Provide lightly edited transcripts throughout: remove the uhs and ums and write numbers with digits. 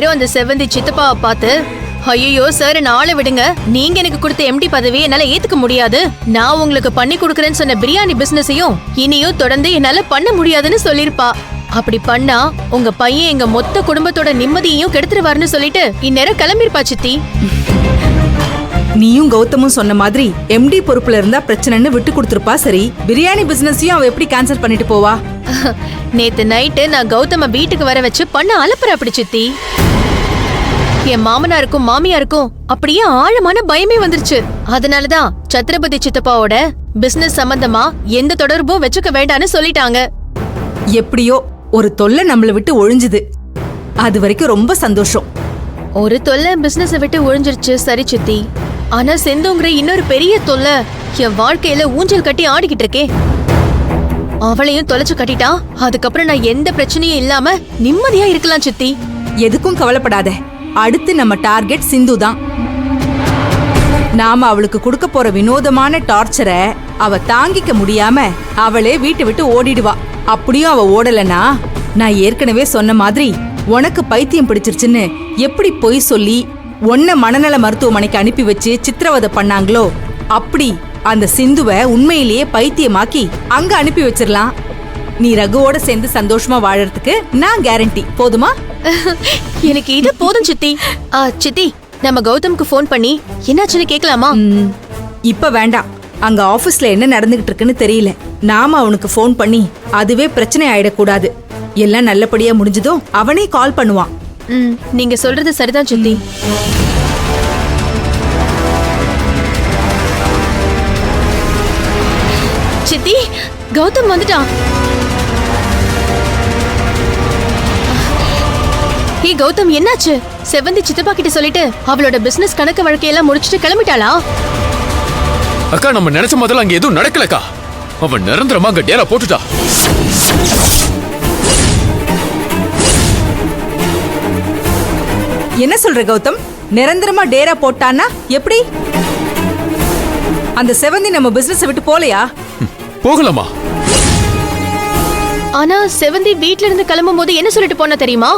பேரும் அந்த செவந்தி சித்தப்பாவை பார்த்து, ஐயோ சார் நாளை விடுங்க, நீங்க எனக்கு கொடுத்த எம்டி பதவியை என்னால ஏத்துக்க முடியாது, நான் உங்களுக்கு பண்ணி கொடுக்கறேன்னு சொன்ன பிரியாணி பிசினஸையும் இனியும் தொடர்ந்து என்னால பண்ண முடியாதுன்னு சொல்லிருப்பா. அப்படி பண்ணா உங்க பையன் எங்க மொத்த குடும்பத்தோட நிம்மதியையும் கெடுத்துருவாருன்னு சொல்லிட்டு இந்நேரம் கிளம்பிருப்பா சித்தி. நீயும் கௌதமும் சொன்ன மாதிரி எம்டி பொறுப்புல இருந்தா பிரச்சனைன்னு விட்டு கொடுத்துருப்பா. சரி, பிரியாணி பிசினஸையும் அவ எப்படி கேன்சல் பண்ணிட்டு போவா? நேத்து நைட்டு நான் கௌதம வீட்டுக்கு வர வச்சு பண்ண அலப்புற அப்படி சித்தி. என் மாமனாருக்கும் மாமியாருக்கும் அப்படியே ஆழமான பயமே வந்துருச்சு. அதனாலதான் சத்ரபதி சித்தப்பாவோட பிசினஸ் சம்பந்தமா எந்த தொடர்பும் வச்சுக்க வேண்டான்னு சொல்லிட்டாங்க. எப்படியோ ஒரு தொல்லை நம்மள விட்டு ஒழிஞ்சுது. அது வரைக்கும் ரொம்ப சந்தோஷம். ஒரு தொல்லை பிசினஸ விட்டு ஒழிஞ்சிருச்சு சரி சித்தி. ஆனா செந்தோங்கிற இன்னொரு பெரிய தொல்லை என் வாழ்க்கையில ஊஞ்சல் கட்டி ஆடிக்கிட்டு இருக்கே. அவளையும் தொலைச்சு கட்டிட்டா அதுக்கப்புறம் நான் எந்த பிரச்சனையும் இல்லாம நிம்மதியா இருக்கலாம் சித்தி. எதுக்கும் கவலைப்படாத. அடுத்து நம்ம டார்கெட் சிந்து தான். நாம அவளுக்கு கொடுக்க போற வினோதமான டார்ச்சரை அவ தாங்கிக்க முடியாம அவளே வீட்டை விட்டு ஓடிடுவா. அப்படியும் அவ ஓடலனா, நான் ஏற்கனவே சொன்ன மாதிரி உனக்கு பைத்தியம் பிடிச்சிருச்சுன்னு எப்படி பொய் சொல்லி உன்னை மனநல மருத்துவமனைக்கு அனுப்பி வச்சு சித்திரவதை பண்ணாங்களோ, அப்படி அந்த சிந்துவை உண்மையிலேயே பைத்தியமாக்கி அங்க அனுப்பி வச்சிடலாம். நீ ரகுவோட சேர்ந்து சந்தோஷமா வாழறதுக்கு நான் கேரண்டி. போதுமா? எனக்கு இது போதும் சித்தி. சித்தி, நம்ம கௌதம்க்கு போன் பண்ணி என்னாச்சுன்னு கேட்கலாமா? இப்ப வேண்டாம். அங்க ஆபீஸ்ல என்ன நடந்துகிட்டு இருக்குன்னு தெரியல. நாம அவனுக்கு போன் பண்ணி அதுவே பிரச்சனை ஆயிடக்கூடாது. எல்லாம் நல்லபடியா முடிஞ்சதும் அவனே கால் பண்ணுவான். நீங்க சொல்றது சரிதான் சித்தி. சித்தி, கௌதம் வந்துட்டான். ஹே கௌதம், என்னாச்சு? செவந்தி சித்தப்பா கிட்ட சொல்லிட்டு அவளோட பிசினஸ் கணக்கு வழக்கையெல்லாம் முடிச்சிட்டு கிளம்பிட்டாளா? அக்கா, நம்ம நினைச்ச முதல்ல அங்க எதுவும் நடக்கலக்கா. அவன் நிரந்தரமா அங்க டேரா போட்டுட்டா. என்ன சொல்ற கௌதம்? நிரந்தரமா டேரா போட்டான்னா எப்படி? அந்த செவந்தி நம்ம பிசினஸ் விட்டு போலையா? போகலாமா? ஆனா செவந்தி வீட்ல இருந்து கிளம்பும் போது என்ன சொல்லிட்டு போனா தெரியுமா?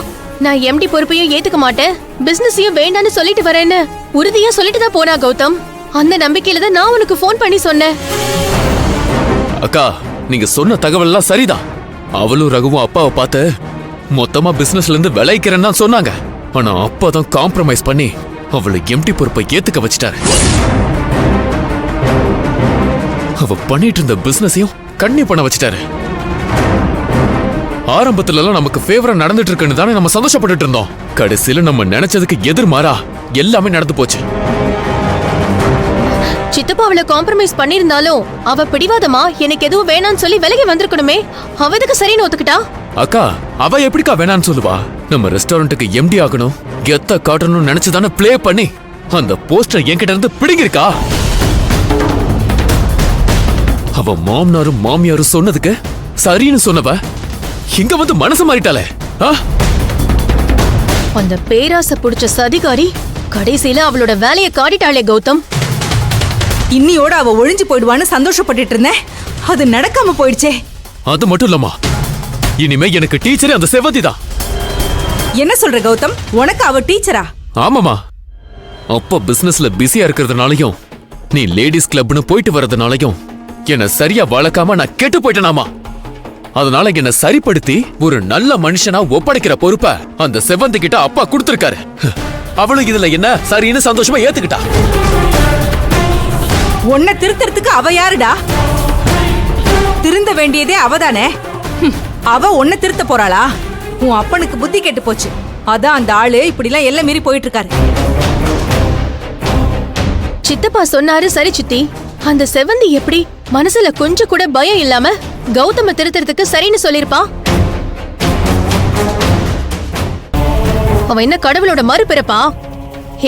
நான் எம்டி பொறுப்பையும் ஏத்துக்க மாட்டேன், பிசினஸையும் வேண்டான்னு சொல்லிட்டு வரேன்னு உறுதியா சொல்லிட்டு தான் போனா கௌதம். அந்த நம்பிக்கையில தான் நான் உனக்கு போன் பண்ணி சொன்னேன். அக்கா, நீங்க சொன்ன தகவல் எல்லாம் சரிதான். அவளும் ரகுவும் அப்பாவை பார்த்து மொத்தமா பிசினஸ்ல இருந்து விளைக்கிறேன்னு தான் சொன்னாங்க. ஆனா அப்பாதான் காம்ப்ரமைஸ் பண்ணி அவளை எம்டி பொறுப்பை ஏத்துக்க வச்சிட்டாரு. அவ பண்ணிட்டு இருந்த பிசினஸையும் கண்ணி பண்ண வச்சிட்டாரு. ஆரம்பத்துல எல்லாம் நமக்கு ஃபேவரா நடந்துட்டு இருக்குன்னு தானே நம்ம சந்தோஷப்பட்டுட்டு இருந்தோம். கடைசியில நம்ம நினைச்சதுக்கு எதிர்மாறா எல்லாமே நடந்து போச்சு. சித்தப்பா அவளை காம்ப்ரமைஸ் பண்ணிருந்தாலும் அவ பிடிவாதமா எனக்கு எதுவும் வேணான்னு சொல்லி விலகி வந்திருக்கணுமே. அவதுக்கு சரின்னு ஒத்துக்கிட்டா. அக்கா, அவ எப்படிக்கா வேணான்னு சொல்லுவா? நம்ம ரெஸ்டாரண்ட்டுக்கு எம்டி ஆகணும், கெத்த காட்டணும்னு நினைச்சுதானே பிளே பண்ணி அந்த போஸ்டர் என்கிட்ட இருந்து பிடிங்கிருக்கா. அவ மாமனாரும் மாமியாரும் சொன்னதுக்கு சரின்னு சொன்னவ இங்க வந்து மனசு மாறிட்டாளே. அந்த பேராசை புடிச்ச சதிகாரி கடைசியில அவளோட வேலையை காட்டிட்டாளே கௌதம். இன்னியோட அவ ஒழிஞ்சு போயிடுவான்னு சந்தோஷப்பட்டுட்டு இருந்தேன். அது நடக்காம போயிடுச்சே. அது மட்டும் இல்லம்மா, இனிமே எனக்கு டீச்சரே அந்த செவந்தி தான். என்ன சொல்ற கௌதம்? உனக்கு அவ டீச்சரா? ஆமாமா. அப்பா பிசினஸ்ல பிஸியா இருக்கிறதுனாலயும் நீ லேடிஸ் கிளப்னு போயிட்டு வர்றதுனாலயும் என்ன சரியா வளர்க்காம நான் கெட்டு போயிட்டேனாமா. அதனால என்ன சரிப்படுத்தி ஒரு நல்ல மனுஷனா ஒப்படைக்கிற பொறுப்ப அந்த செவந்தி கிட்ட அப்பா கொடுத்திருக்காரு. அவளும் இதுல என்ன சரின்னு சந்தோஷமா ஏத்துக்கிட்டா. உன்னை திருத்தறதுக்கு அவ யாருடா? திருந்த வேண்டியதே அவதானே. அவ உன்னை திருத்த போறாளா? உன் அப்பனுக்கு புத்தி கெட்டு போச்சு. அதான் அந்த ஆளு இப்படி எல்லாம் எல்லாம் மீறி போயிட்டு இருக்காரு. சித்தப்பா சொன்னாரு சரி சித்தி. அந்த செவந்தி எப்படி மனசுல கொஞ்சம் கூட பயம் இல்லாம கௌதம திருத்தறதுக்கு சரின்னு சொல்லிருப்பா? அவ என்ன கடவுளோட மறுபிறப்பா?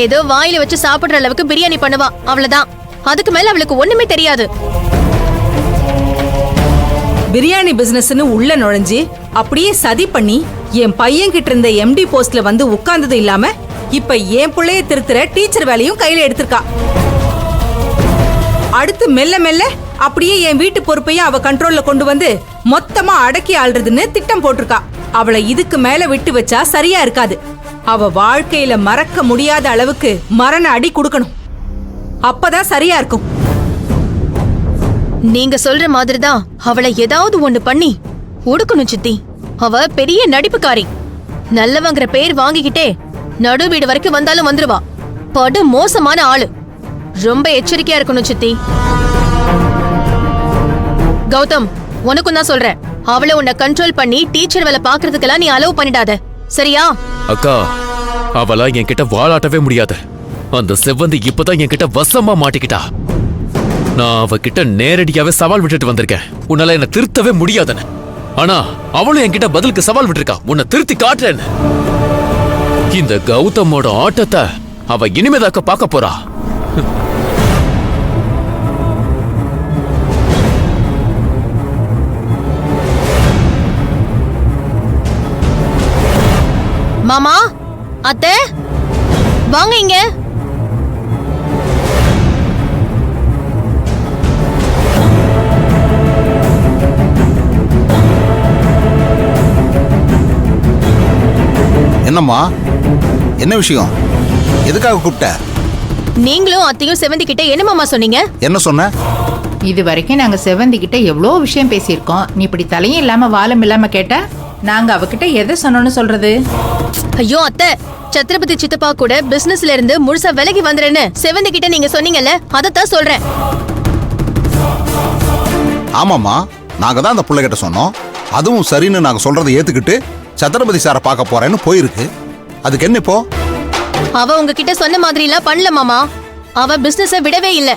ஏதோ வாயில வச்சு சாப்பிடுற அளவுக்கு பிரியாணி பண்ணுவா, அவ்வளவுதான். அதுக்கு மேல அவளுக்கு ஒண்ணுமே தெரியாது. பிரியாணி பிசினஸ்னு உள்ள நுழைஞ்சு அப்படியே சதி பண்ணி என் பையன் கிட்ட இருந்த எம்டி போஸ்ட்ல வந்து உட்கார்ந்தது இல்லாம இப்ப என் பிள்ளைய திருத்துற டீச்சர் வேலையும் கையில எடுத்திருக்கா. அடுத்து மெல்ல மெல்ல அப்படியே என் வீட்டு பொறுப்பையும் அவ கண்ட்ரோல்ல கொண்டு வந்து மொத்தமா அடக்கி ஆள்றதுன்னு திட்டம் போட்டிருக்கா. அவளை இதுக்கு மேல விட்டு வச்சா சரியா இருக்காது. அவ வாழ்க்கையில மறக்க முடியாத அளவுக்கு மரண அடி கொடுக்கணும். அப்பதான் சரியா இருக்கும். நீங்க சொல்ற மாதிரிதான் அவளை ஏதாவது ஒண்ணு பண்ணி ஒடுக்கணும் சித்தி. அவ பெரிய நடிப்புக்காரி. நல்லவங்கிற பேர் வாங்கிக்கிட்டே நடு வீடு வரைக்கும் வந்தாலும் வந்துருவா. படு மோசமான ஆளு. ரொம்ப எச்சரிக்கையா இருக்கணும் சித்தி. கௌதம், உனக்கும் தான் சொல்றேன். அவளை உன்னை கண்ட்ரோல் பண்ணி டீச்சர் வேலை பாக்குறதுக்கெல்லாம் நீ அலோவ் பண்ணிடாத, சரியா? அக்கா, அவளா என்கிட்ட வாழாட்டவே முடியாது. அந்த செவ்வந்தி இப்பதான் என்கிட்ட வசமா மாட்டிக்கிட்டா. நான் அவகிட்ட நேரடியாவே சவால் விட்டுட்டு வந்திருக்கேன், உன்னால என்ன திருத்தவே முடியாதுன்னு. ஆனா அவளும் என்கிட்ட பதிலுக்கு சவால் விட்டுருக்கா, உன்னை திருத்தி காட்டுறேன்னு. இந்த கௌதமோட ஆட்டத்தை அவ இனிமேதாக்க பார்க்க போறா. மாமா, அத்தை, வாங்க இங்க. என்னம்மா, என்ன விஷயம்? எதுக்காக கூப்பிட்ட? நீங்களும் அத்தையும் செவந்தி கிட்ட என்ன மாமா சொன்னீங்க? என்ன சொன்ன? இது வரைக்கும் நாங்க செவந்தி கிட்ட எவ்வளோ விஷயம் பேசியிருக்கோம். நீ இப்படி தலையும் இல்லாம வாலும் இல்லாம கேட்ட நாங்க அவகிட்ட எதை சொன்னோன்னு சொல்றது? ஐயோ அத்தை, சத்ரபதி சித்தப்பா கூட பிசினஸ்ல இருந்து முழுசா விலகி வந்துறேன்னு செவந்தி கிட்ட நீங்க சொன்னீங்கல்ல, அதத்தான் சொல்றேன். ஆமாம்மா, நாங்க தான் அந்த பிள்ளைகிட்ட சொன்னோம். அதுவும் சரின்னு நாங்க சொல்றதை ஏத்துக்கிட்டு சத்ரபதி சாரை பார்க்க போறேன்னு போயிருக்கு. அதுக்கு என்ன இப்போ? அவ உங்ககிட்ட சொன்ன மாதிரி எல்லாம் பண்ணல மாமா. அவ பிசினஸ விடவே இல்ல.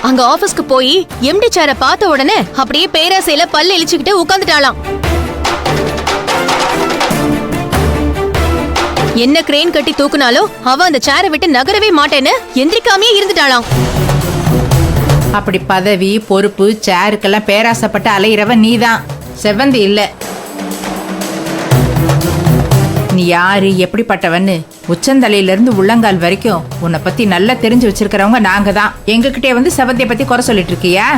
அங்க ஆபீஸ்க்கு போய் எம்டி சேரை பார்த்த உடனே அப்படியே பேராசையில பல்ல இழிச்சுக்கிட்டு உட்கார்ந்துட்டாளாம். என்ன கிரேன் கட்டி தூக்குனாலும் அவ அந்த சேரை விட்டு நகரவே மாட்டேன்னு எந்திரிக்காமே இருந்துட்டாளாம். அப்படி பதவி பொறுப்பு சேருக்கெல்லாம் பேராசப்பட்டு அலையிறவ நீதான், செவந்தி இல்ல. நீ யாரு, எப்படிப்பட்டவன்னு உச்சந்தலையில இருந்து உள்ளங்கால் வரைக்கும் உன்னை பத்தி நல்லா தெரிஞ்சு வச்சிருக்கிறவங்க நாங்க தான். எங்ககிட்டே வந்து செவந்தியை பத்தி குறை சொல்லிட்டு இருக்கியா?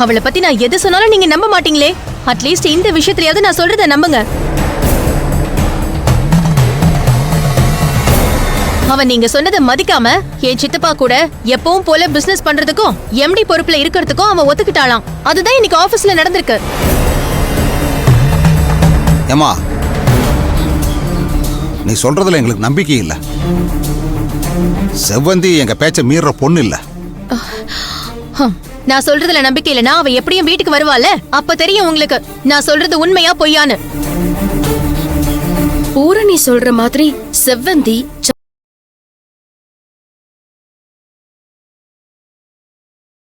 அவளை பத்தி நான் எது சொன்னாலும் நீங்க நம்ப மாட்டீங்களே. அட்லீஸ்ட் இந்த விஷயத்திலயாவது நான் சொல்றத நம்புங்க. அவ நீங்க சொன்னதை மதிக்காம என் சித்தப்பா கூட எப்பவும் போல பிசினஸ் பண்றதுக்கும் எம்டி பொறுப்புல இருக்கிறதுக்கும் அவன் ஒத்துக்கிட்டாளாம். அதுதான் இன்னைக்கு ஆபீஸ்ல நடந்திருக்கு. ஏமா, நீ சொல்றதுல எங்களுக்கு நம்பிக்கை இல்ல. செவ்வந்தி எங்க பேச்ச மீற பொண்ணு இல்ல. நான் சொல்றதுல நம்பிக்கை இல்லைன்னா அவ எப்படியும் வீட்டுக்கு வருவாள். அப்ப தெரியும் உங்களுக்கு நான் சொல்றது உண்மையா பொய்யான்னு. பூரணி சொல்ற மாதிரி செவ்வந்தி